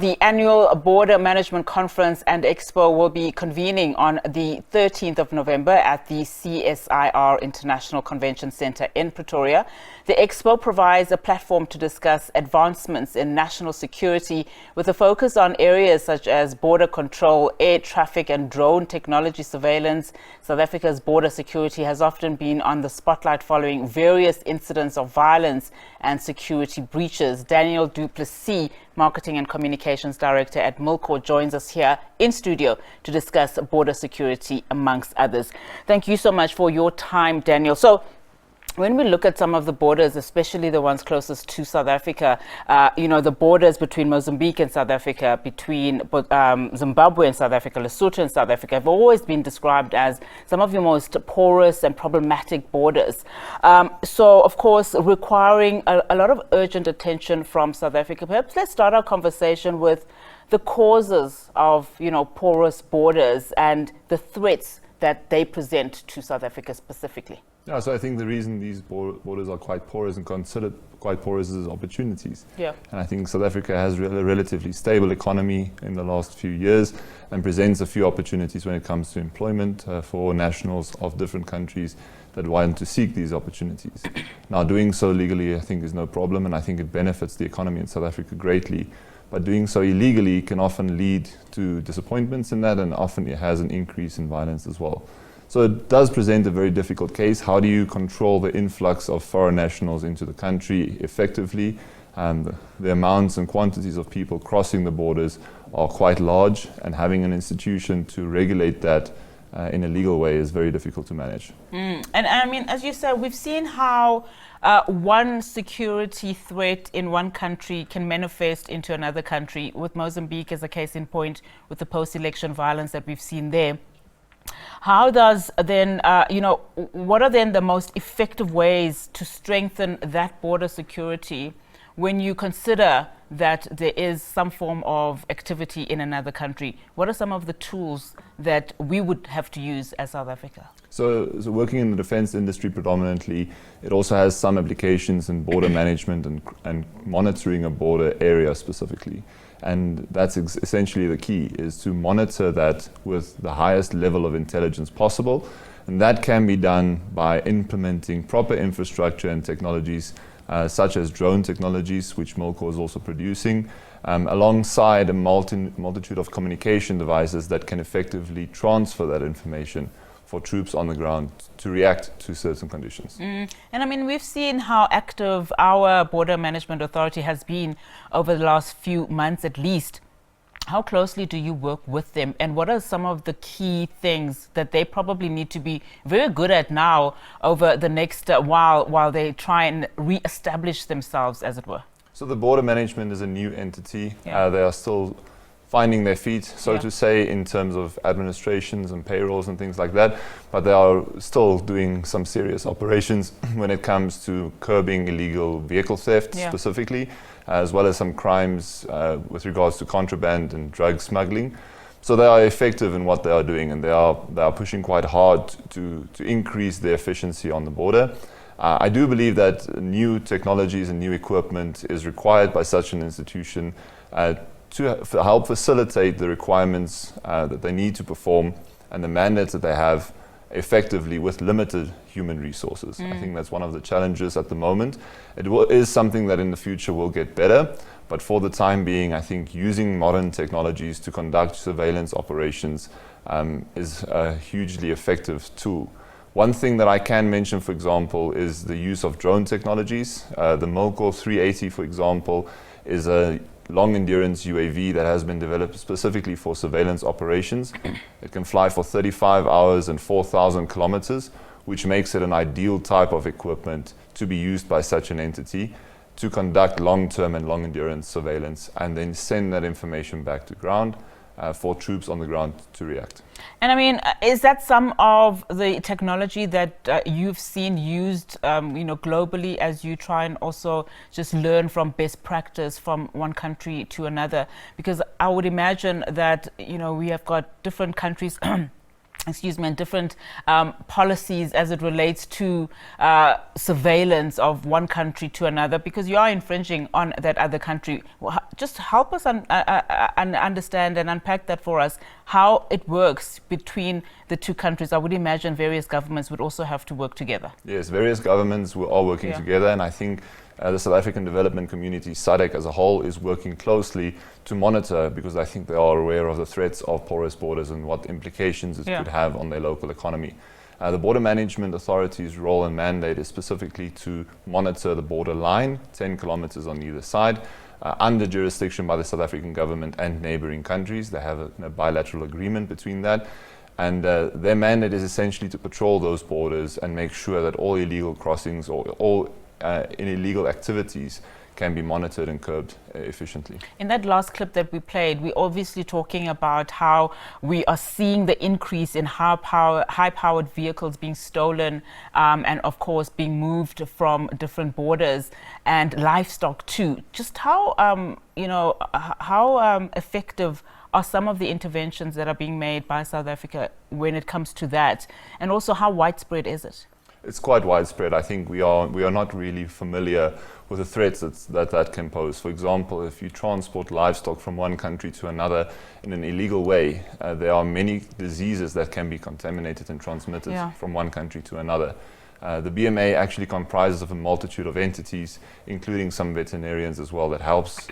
The annual Border Management Conference and Expo will be convening on the 13th of November at the CSIR International Convention Center in Pretoria. The Expo provides a platform to discuss advancements in national security with a focus on areas such as border control, air traffic and drone technology surveillance. South Africa's border security has often been on the spotlight following various incidents of violence and security breaches. Daniel du Plessis, Marketing and Communications Director at Milko, joins us here in studio to discuss border security, amongst others. Thank you so much for your time, Daniel. So, when we look at some of the borders, especially the ones closest to South Africa, the borders between Mozambique and South Africa, between Zimbabwe and South Africa, Lesotho and South Africa, have always been described as some of the most porous and problematic borders. So, of course, requiring a lot of urgent attention from South Africa. Perhaps let's start our conversation with the causes of, porous borders and the threats that they present to South Africa specifically. Yeah, so I think the reason these borders are quite porous and considered quite porous is opportunities. Yeah. And I think South Africa has a relatively stable economy in the last few years and presents a few opportunities when it comes to employment for nationals of different countries that want to seek these opportunities. Now, doing so legally, I think, is no problem, and I think it benefits the economy in South Africa greatly. But doing so illegally can often lead to disappointments in that, and often it has an increase in violence as well. So it does present a very difficult case. How do you control the influx of foreign nationals into the country effectively? The amounts and quantities of people crossing the borders are quite large, and having an institution to regulate that in a legal way is very difficult to manage. And I mean, as you said, we've seen how one security threat in one country can manifest into another country, with Mozambique as a case in point with the post-election violence that we've seen there. How does then, what are then the most effective ways to strengthen that border security when you consider that there is some form of activity in another country? What are some of the tools that we would have to use as South Africa? So working in the defense industry predominantly, it also has some applications in border management and monitoring a border area specifically. And that's essentially the key, is to monitor that with the highest level of intelligence possible. And that can be done by implementing proper infrastructure and technologies such as drone technologies, which Milko is also producing, alongside a multitude of communication devices that can effectively transfer that information for troops on the ground to react to certain conditions. And I mean, we've seen how active our Border Management Authority has been over the last few months at least. How closely do you work with them, and what are some of the key things that they probably need to be very good at now over the next while they try and re-establish themselves, as it were? So the border management is a new entity. Yeah. They are still finding their feet, so to say, in terms of administrations and payrolls and things like that, but they are still doing some serious operations when it comes to curbing illegal vehicle theft specifically, as well as some crimes with regards to contraband and drug smuggling. So they are effective in what they are doing, and they are pushing quite hard to increase their efficiency on the border. I do believe that new technologies and new equipment is required by such an institution to help facilitate the requirements that they need to perform and the mandates that they have effectively with limited human resources. I think that's one of the challenges at the moment. It is something that in the future will get better, but for the time being, I think using modern technologies to conduct surveillance operations is a hugely effective tool. One thing that I can mention, for example, is the use of drone technologies. The Milko 380, for example, is a long endurance UAV that has been developed specifically for surveillance operations. It can fly for 35 hours and 4,000 kilometers, which makes it an ideal type of equipment to be used by such an entity to conduct long-term and long endurance surveillance and then send that information back to ground for troops on the ground to react. And I mean, is that some of the technology that you've seen used, globally, as you try and also just learn from best practice from one country to another? Because I would imagine that, we have got different countries and different policies as it relates to surveillance of one country to another, because you are infringing on that other country. Just help us understand and unpack that for us, how it works between the two countries. I would imagine various governments would also have to work together. Yes, various governments are working together, and I think the South African development community, SADC as a whole, is working closely to monitor, because I think they are aware of the threats of porous borders and what implications it could have on their local economy. The Border Management Authority's role and mandate is specifically to monitor the border line, 10 kilometers on either side, under jurisdiction by the South African government and neighboring countries. They have a bilateral agreement between that. And their mandate is essentially to patrol those borders and make sure that all illegal crossings or all illegal activities can be monitored and curbed efficiently. In that last clip that we played, we're obviously talking about how we are seeing the increase in high-powered vehicles being stolen and, of course, being moved from different borders, and livestock too. Just how, how effective are some of the interventions that are being made by South Africa when it comes to that, and also how widespread is it? It's quite widespread. I think we are not really familiar with the threats that can pose. For example, if you transport livestock from one country to another in an illegal way, there are many diseases that can be contaminated and transmitted from one country to another. The BMA actually comprises of a multitude of entities, including some veterinarians as well, that helps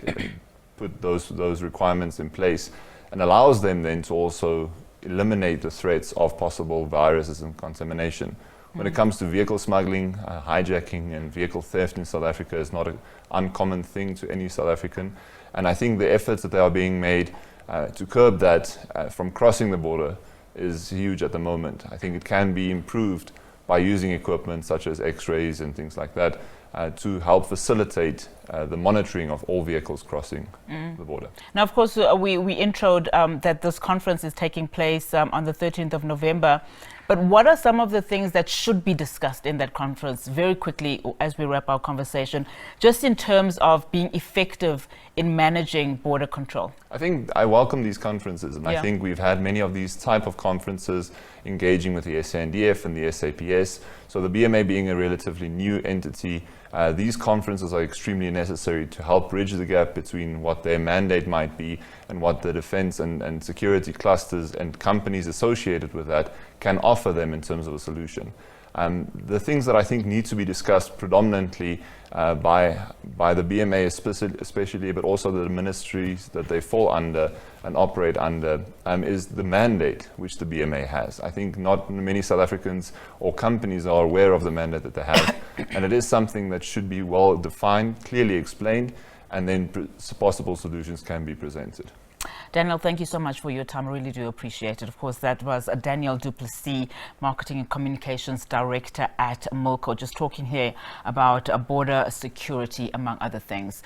put those requirements in place and allows them then to also eliminate the threats of possible viruses and contamination. When it comes to vehicle smuggling, hijacking and vehicle theft in South Africa is not an uncommon thing to any South African. And I think the efforts that are being made to curb that from crossing the border is huge at the moment. I think it can be improved by using equipment such as X-rays and things like that to help facilitate the monitoring of all vehicles crossing the border. Now, of course, we introed that this conference is taking place on the 13th of November. But what are some of the things that should be discussed in that conference, very quickly as we wrap our conversation, just in terms of being effective in managing border control? I think I welcome these conferences, and I think we've had many of these type of conferences engaging with the SANDF and the SAPS. So the BMA being a relatively new entity, these conferences are extremely necessary to help bridge the gap between what their mandate might be and what the defense and security clusters and companies associated with that can offer them in terms of a solution. The things that I think need to be discussed predominantly by the BMA especially, but also the ministries that they fall under and operate under, is the mandate which the BMA has. I think not many South Africans or companies are aware of the mandate that they have, and it is something that should be well defined, clearly explained, and then possible solutions can be presented. Daniel, thank you so much for your time. I really do appreciate it. Of course, that was Daniel du Plessis, Marketing and Communications Director at Milko, just talking here about border security, among other things.